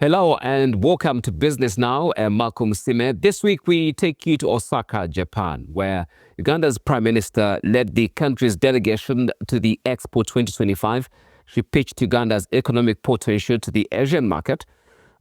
Hello and welcome to Business Now. I'm Malcolm Sime. This week we take you to Osaka, Japan, where Uganda's Prime Minister led the country's delegation to the Expo 2025. She pitched Uganda's economic potential to the Asian market,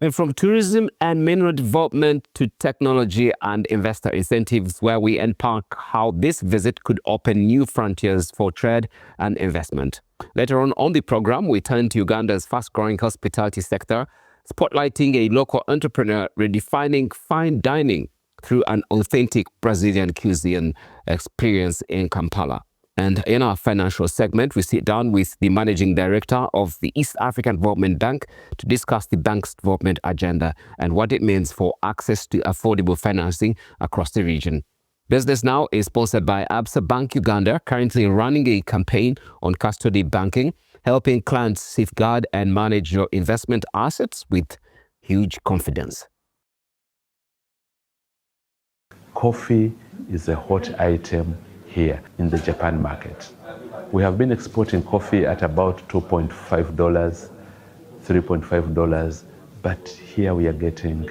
and from tourism and mineral development to technology and investor incentives, where we unpack how this visit could open new frontiers for trade and investment. Later on the program, we turn to Uganda's fast-growing hospitality sector, spotlighting a local entrepreneur redefining fine dining through an authentic Brazilian cuisine experience in Kampala. And in our financial segment, we sit down with the managing director of the East African Development Bank to discuss the bank's development agenda and what it means for access to affordable financing across the region. Business Now is sponsored by Absa Bank Uganda, currently running a campaign on custody banking, helping clients safeguard and manage your investment assets with huge confidence. Coffee is a hot item here in the Japan market. We have been exporting coffee at about $2.5, $3.5, but here we are getting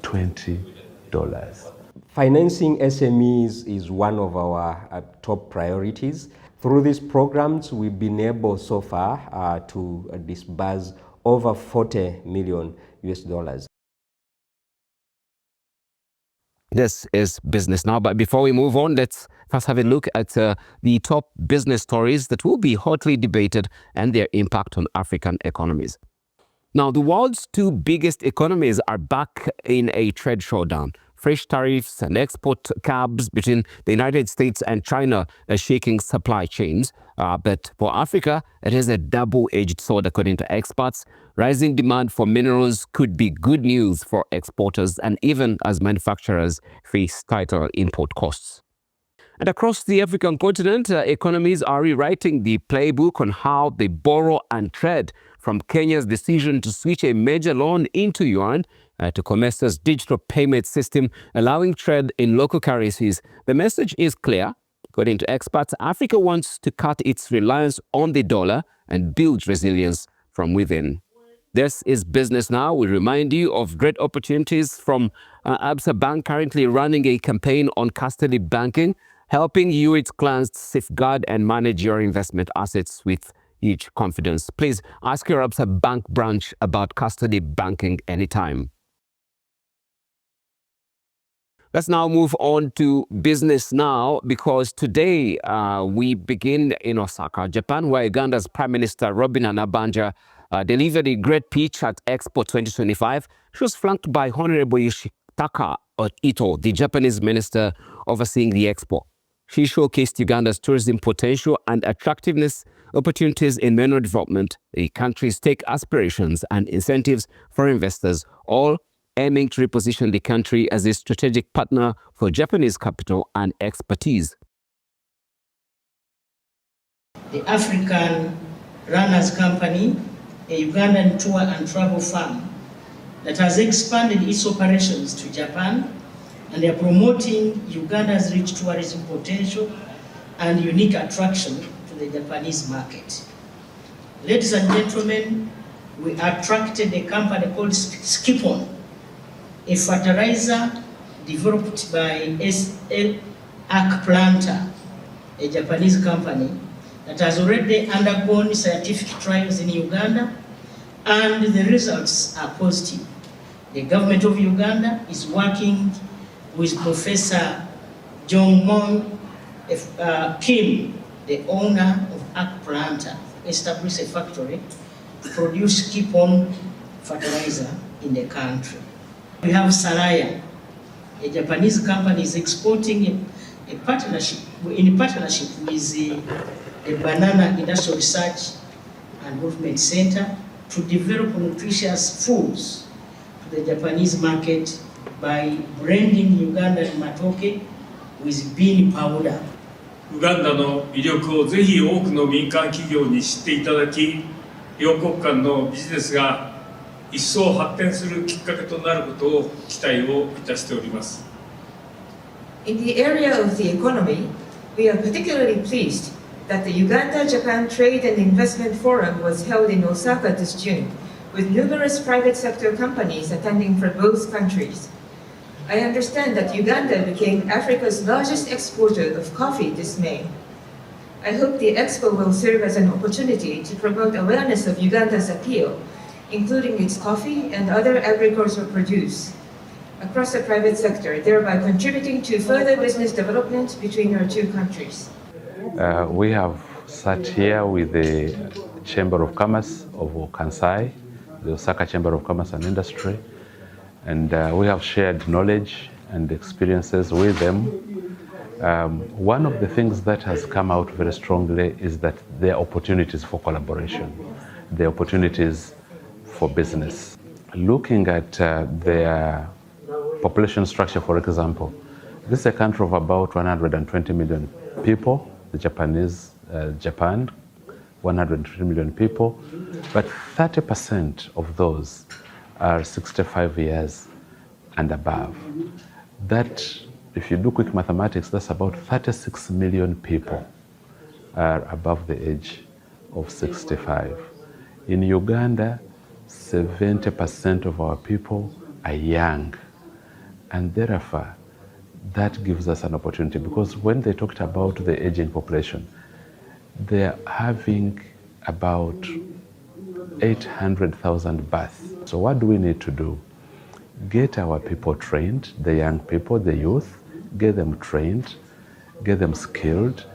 $20. Financing SMEs is one of our top priorities. Through these programs, we've been able so far to disburse over $40 million. This is Business Now, but before we move on, let's first have a look at the top business stories that will be hotly debated and their impact on African economies. Now, the world's two biggest economies are back in a trade showdown. Fresh tariffs and export cabs between the United States and China are shaking supply chains. But for Africa, it is a double-edged sword, according to experts. Rising demand for minerals could be good news for exporters and even as manufacturers face tighter import costs. And across the African continent, economies are rewriting the playbook on how they borrow and trade, from Kenya's decision to switch a major loan into yuan to Comesa's digital payment system, allowing trade in local currencies. The message is clear. According to experts, Africa wants to cut its reliance on the dollar and build resilience from within. This is Business Now. We remind you of great opportunities from Absa Bank, currently running a campaign on custody banking, helping you, its clients, safeguard and manage your investment assets with huge confidence. Please ask your Absa Bank branch about custody banking anytime. Let's now move on to Business Now, because today we begin in Osaka, Japan, where Uganda's Prime Minister Robinah Nabbanja delivered a great pitch at Expo 2025. She was flanked by Honorable Yoshitaka Ito, the Japanese minister overseeing the Expo. She showcased Uganda's tourism potential and attractiveness, opportunities in mineral development, the country's tech aspirations, and incentives for investors, all aiming to reposition the country as a strategic partner for Japanese capital and expertise. The African Runners Company, a Ugandan tour and travel firm that has expanded its operations to Japan, and they are promoting Uganda's rich tourism potential and unique attraction to the Japanese market. Ladies and gentlemen, we attracted a company called Skipon, a fertilizer developed by SL Arc Planter, a Japanese company that has already undergone scientific trials in Uganda, and the results are positive. The government of Uganda is working with Professor Jong-Mon Kim, the owner of Arc Planter, to establish a factory to produce Skipon fertilizer in the country. We have Saraya, a Japanese company is exporting in partnership with the Banana Industrial Research and Development Center to develop nutritious foods to the Japanese market by blending Ugandan matoke with bean powder. ウガンダの魅力をぜひ多くの民間企業に知っていただき、両国間のビジネスが一層発展するきっかけとなることを期待をいたしております。In the area of the economy, we are particularly pleased that the Uganda-Japan Trade and Investment Forum was held in Osaka this June, with numerous private sector companies attending from both countries. I understand that Uganda became Africa's largest exporter of coffee this May. I hope the Expo will serve as an opportunity to promote awareness of Uganda's appeal, including its coffee and other agricultural produce, across the private sector, thereby contributing to further business development between our two countries. We have sat here with the Chamber of Commerce of Kansai, the Osaka Chamber of Commerce and Industry, and we have shared knowledge and experiences with them. One of the things that has come out very strongly is that there are opportunities for collaboration, there are opportunities for business. Looking at their population structure, for example, this is a country of about 120 million people, the Japan, 120 million people, but 30% of those are 65 years and above. That, if you do quick mathematics, that's about 36 million people are above the age of 65. In Uganda, 70% of our people are young, and therefore that gives us an opportunity, because when they talked about the aging population, they're having about 800,000 births. So what do we need to do? Get our people trained, the young people, the youth, get them trained, get them skilled.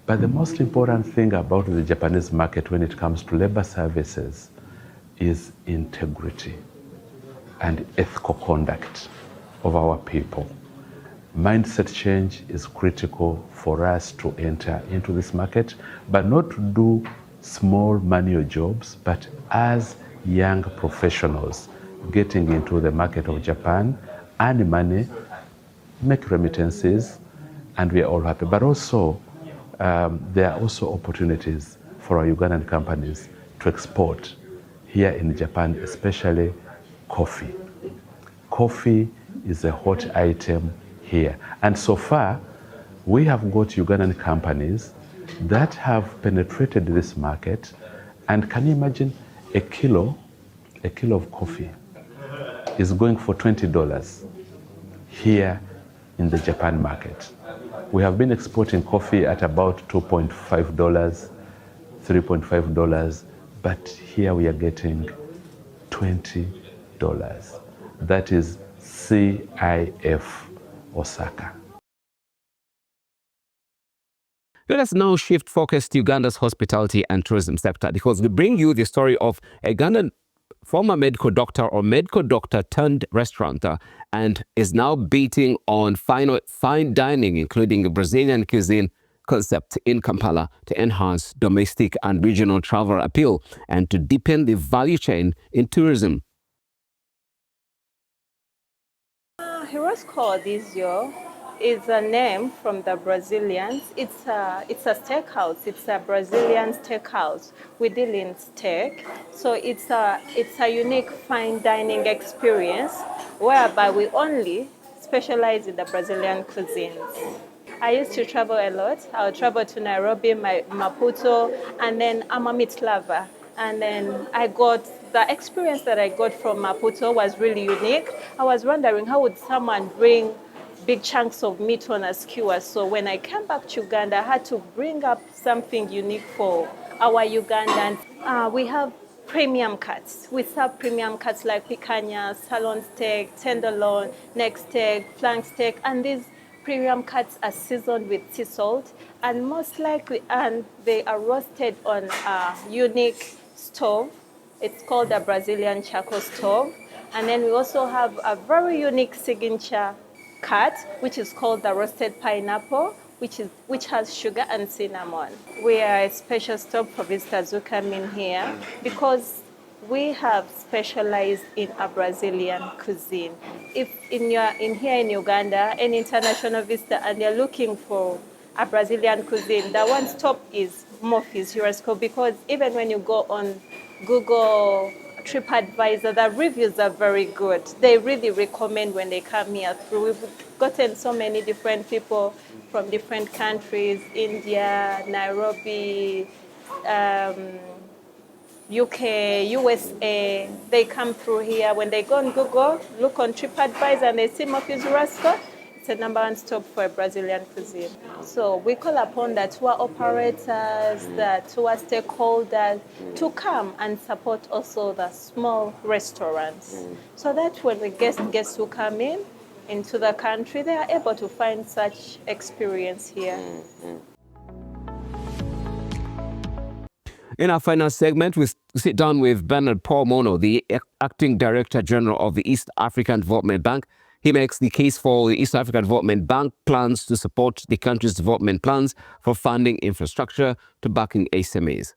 But the most important thing about the Japanese market when it comes to labor services is integrity and ethical conduct of our people. Mindset change is critical for us to enter into this market, but not to do small manual jobs, but as young professionals getting into the market of Japan, earn money, make remittances, and we are all happy. But also, there are also opportunities for our Ugandan companies to export here in Japan, especially coffee. Coffee is a hot item here. And so far, we have got Ugandan companies that have penetrated this market. And can you imagine a kilo of coffee is going for $20 here in the Japan market. We have been exporting coffee at about $2.5, $3.5, but here we are getting $20. That is CIF Osaka. Let us now shift focus to Uganda's hospitality and tourism sector, because we bring you the story of a Ugandan former medical doctor or medical doctor turned restaurateur, and is now betting on fine dining, including a Brazilian cuisine concept in Kampala, to enhance domestic and regional travel appeal and to deepen the value chain in tourism. Hirosco this year is a name from the Brazilians. It's a steakhouse. It's a Brazilian steakhouse. We deal in steak, so it's a unique fine dining experience whereby we only specialize in the Brazilian cuisines. I used to travel a lot. I would travel to Nairobi, Maputo, and then I'm a meat lover. And then the experience that I got from Maputo was really unique. I was wondering, how would someone bring big chunks of meat on a skewer? So when I came back to Uganda, I had to bring up something unique for our Ugandans. We have premium cuts. We serve premium cuts like picanha, sirloin steak, tenderloin, neck steak, flank steak, and these premium cuts are seasoned with sea salt, and most likely, and they are roasted on a unique stove. It's called a Brazilian charcoal stove. And then we also have a very unique signature cut, which is called the roasted pineapple, which has sugar and cinnamon. We are a special stop for visitors who come in here because we have specialized in a Brazilian cuisine. If here in Uganda, an international visitor and they're looking for a Brazilian cuisine, the one stop is Murphy's Hirosco, because even when you go on Google TripAdvisor, the reviews are very good. They really recommend when they come here. We've gotten so many different people from different countries, India, Nairobi, UK, USA, they come through here. When they go on Google, look on TripAdvisor and they see Murphy's Restaurant, it's a #1 stop for Brazilian cuisine. So we call upon the tour operators, the tour stakeholders to come and support also the small restaurants. So that when the guests who come into the country, they are able to find such experience here. In our final segment, we sit down with Bernard Paul Mono, the Acting Director General of the East African Development Bank. He makes the case for the East African Development Bank plans to support the country's development plans for funding infrastructure to backing SMEs.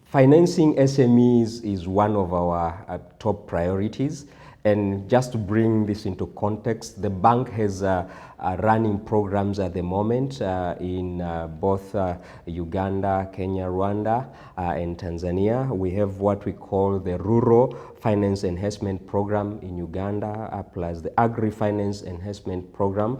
Financing SMEs is one of our top priorities. And just to bring this into context, the bank has running programs at the moment in both Uganda, Kenya, Rwanda, and Tanzania. We have what we call the Rural Finance Enhancement Program in Uganda, plus the Agri-Finance Enhancement Program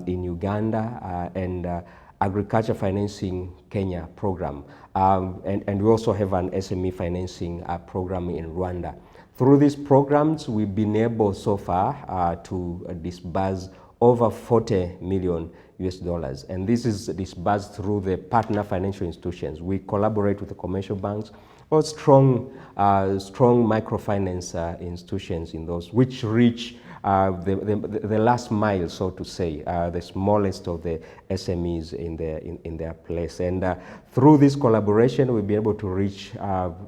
in Uganda, and Agriculture Financing Kenya program. And we also have an SME financing program in Rwanda. Through these programs, we've been able so far to disburse over 40 million US dollars. And this is disbursed through the partner financial institutions. We collaborate with the commercial banks or strong microfinance institutions in those, which reach the last mile, so to say, the smallest of the SMEs in their place. And through this collaboration, we'll be able to reach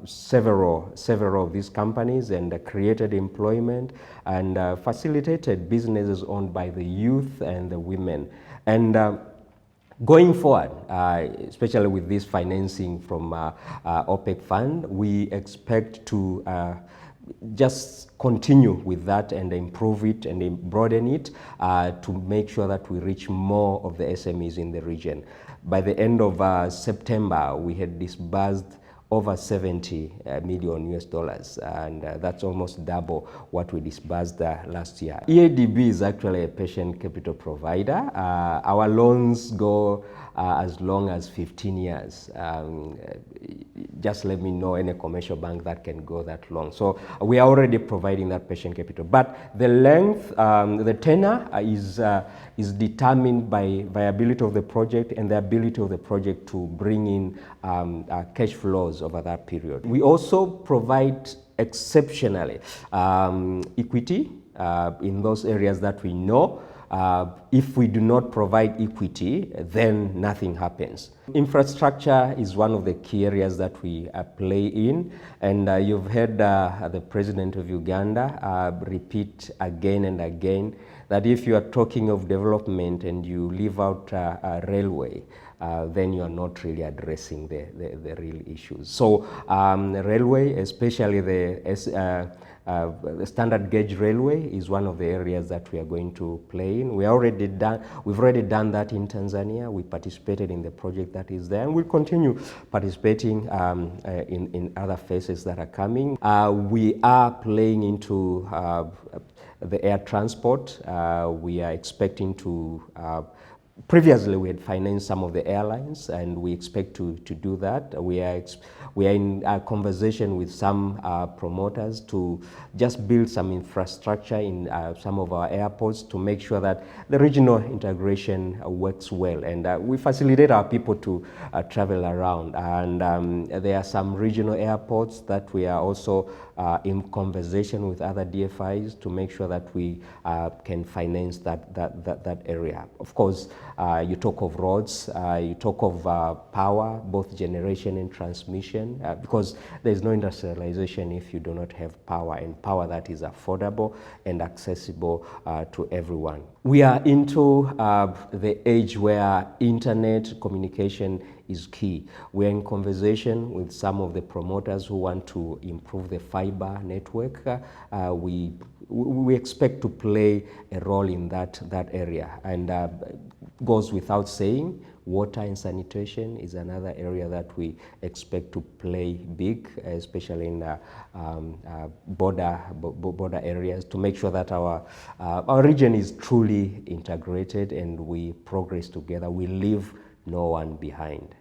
several of these companies and created employment and facilitated businesses owned by the youth and the women. And going forward, especially with this financing from OPEC fund, we expect to just continue with that and improve it and broaden it to make sure that we reach more of the SMEs in the region. By the end of September, we had disbursed over 70 million US dollars, and that's almost double what we disbursed last year. EADB is actually a patient capital provider. Our loans go as long as 15 years. Just let me know any commercial bank that can go that long. So we are already providing that patient capital. But the length, the tenor is determined by viability of the project and the ability of the project to bring in cash flows over that period. We also provide exceptionally equity in those areas that we know. If we do not provide equity, then nothing happens. Infrastructure is one of the key areas that we play in, and you've heard the President of Uganda repeat again and again that if you are talking of development and you leave out a railway, then you are not really addressing the real issues. So railway, especially the standard gauge railway, is one of the areas that we are going to play in. We've already done that in Tanzania. We participated in the project that is there, and we'll continue participating in other phases that are coming. We are playing into the air transport. We are expecting to previously, we had financed some of the airlines, and we expect to do that. We are in a conversation with some promoters to just build some infrastructure in some of our airports to make sure that the regional integration works well. And we facilitate our people to travel around. And there are some regional airports that we are also in conversation with other DFIs to make sure that we can finance that area. Of course, you talk of roads, you talk of power, both generation and transmission, because there's no industrialization if you do not have power, and power that is affordable and accessible to everyone. We are into the age where internet communication is key. We're in conversation with some of the promoters who want to improve the fiber network. We expect to play a role in that area, and goes without saying, water and sanitation is another area that we expect to play big, especially in border areas, to make sure that our region is truly integrated and we progress together. We leave no one behind.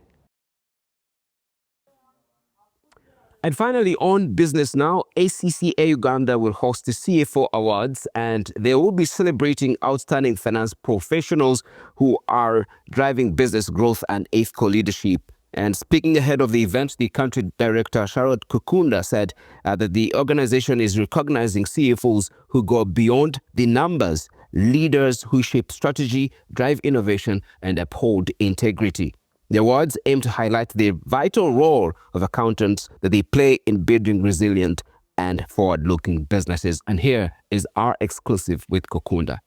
And finally, on business now, ACCA Uganda will host the CFO Awards, and they will be celebrating outstanding finance professionals who are driving business growth and ethical leadership. And speaking ahead of the event, the country director, Charlotte Kukunda, said that the organization is recognizing CFOs who go beyond the numbers, leaders who shape strategy, drive innovation, and uphold integrity. The awards aim to highlight the vital role of accountants that they play in building resilient and forward-looking businesses. And here is our exclusive with Kukunda.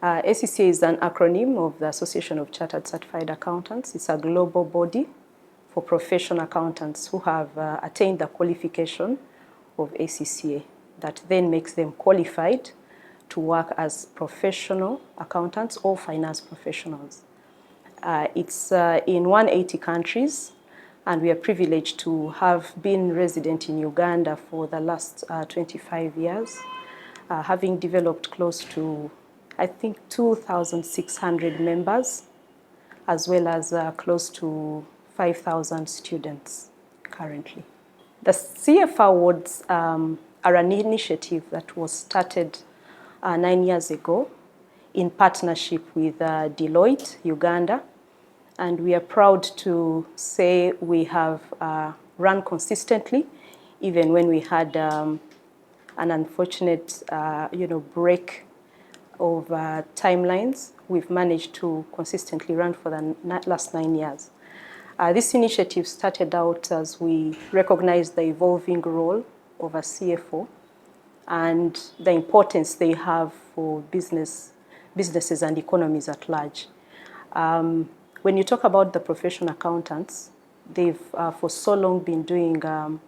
ACCA is an acronym of the Association of Chartered Certified Accountants. It's a global body for professional accountants who have attained the qualification of ACCA that then makes them qualified to work as professional accountants or finance professionals. It's in 180 countries, and we are privileged to have been resident in Uganda for the last 25 years, having developed close to, I think, 2,600 members, as well as close to 5,000 students currently. The CF Awards are an initiative that was started 9 years ago in partnership with Deloitte, Uganda, and we are proud to say we have run consistently, even when we had an unfortunate break of timelines. We've managed to consistently run for the last 9 years. This initiative started out as we recognized the evolving role of a CFO and the importance they have for businesses and economies at large. When you talk about the professional accountants, they've for so long been doing a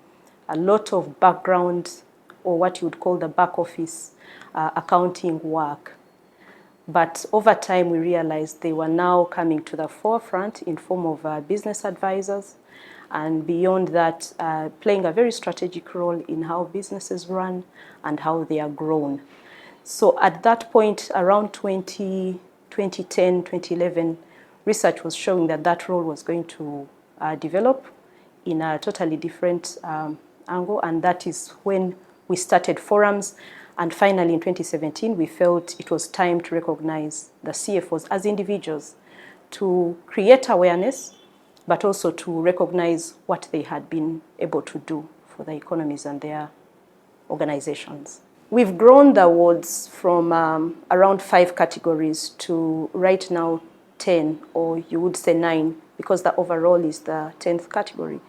lot of background, or what you would call the back office accounting work. But over time, we realized they were now coming to the forefront in form of business advisors, and beyond that, playing a very strategic role in how businesses run and how they are grown. So at that point, around 2010, 2011, research was showing that that role was going to develop in a totally different angle, and that is when we started forums. And finally, in 2017, we felt it was time to recognize the CFOs as individuals, to create awareness, but also to recognize what they had been able to do for the economies and their organizations. We've grown the awards from around 5 categories to right now 10, or you would say 9, because the overall is the 10th category.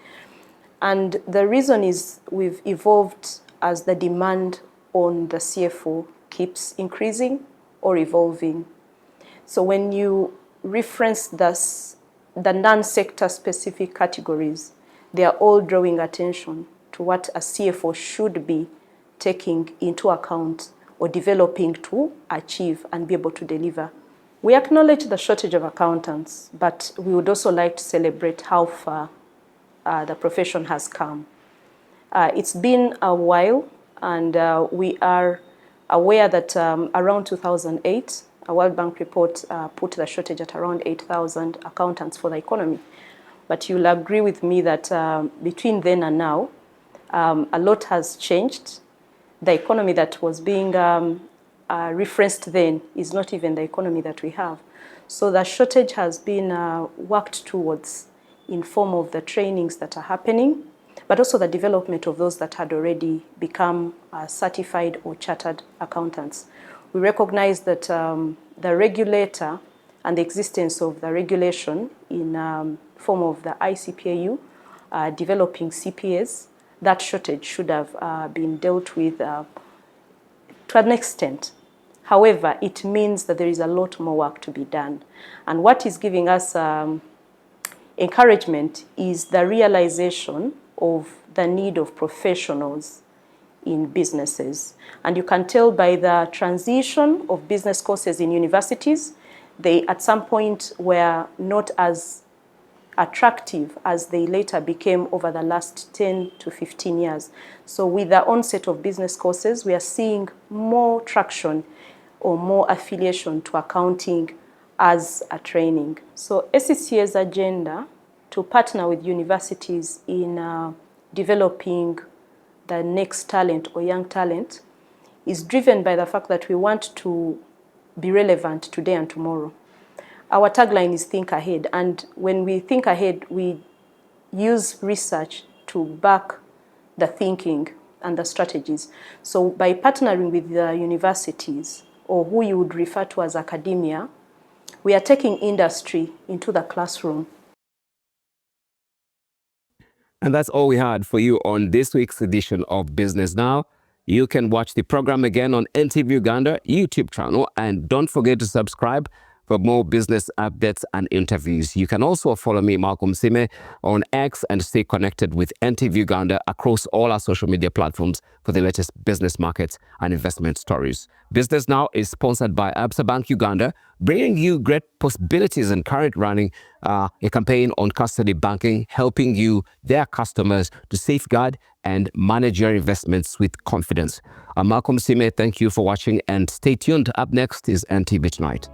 And the reason is we've evolved as the demand on the CFO keeps increasing or evolving. So when you reference the non-sector specific categories, they are all drawing attention to what a CFO should be taking into account or developing to achieve and be able to deliver. We acknowledge the shortage of accountants, but we would also like to celebrate how far the profession has come. It's been a while, and we are aware that around 2008, a World Bank report put the shortage at around 8,000 accountants for the economy. But you'll agree with me that between then and now, a lot has changed. The economy that was being referenced then is not even the economy that we have. So the shortage has been worked towards in form of the trainings that are happening, but also the development of those that had already become certified or chartered accountants. We recognize that the regulator and the existence of the regulation in form of the ICPAU developing CPAs, that shortage should have been dealt with to an extent. However, it means that there is a lot more work to be done. And what is giving us encouragement is the realization of the need of professionals in businesses. And you can tell by the transition of business courses in universities, they at some point were not as attractive as they later became over the last 10 to 15 years. So with the onset of business courses, we are seeing more traction or more affiliation to accounting as a training. So ACCA's agenda to partner with universities in developing the next talent or young talent is driven by the fact that we want to be relevant today and tomorrow. Our tagline is think ahead, and when we think ahead, we use research to back the thinking and the strategies. So by partnering with the universities, or who you would refer to as academia, we are taking industry into the classroom. And that's all we had for you on this week's edition of Business Now. You can watch the program again on NTV Uganda YouTube channel, and don't forget to subscribe for more business updates and interviews. You can also follow me, Malcolm Sime, on X and stay connected with NTV Uganda across all our social media platforms for the latest business markets and investment stories. Business Now is sponsored by Absa Bank Uganda, bringing you great possibilities and currently running a campaign on custody banking, helping you, their customers, to safeguard and manage your investments with confidence. I'm Malcolm Sime. Thank you for watching and stay tuned. Up next is NTV Tonight.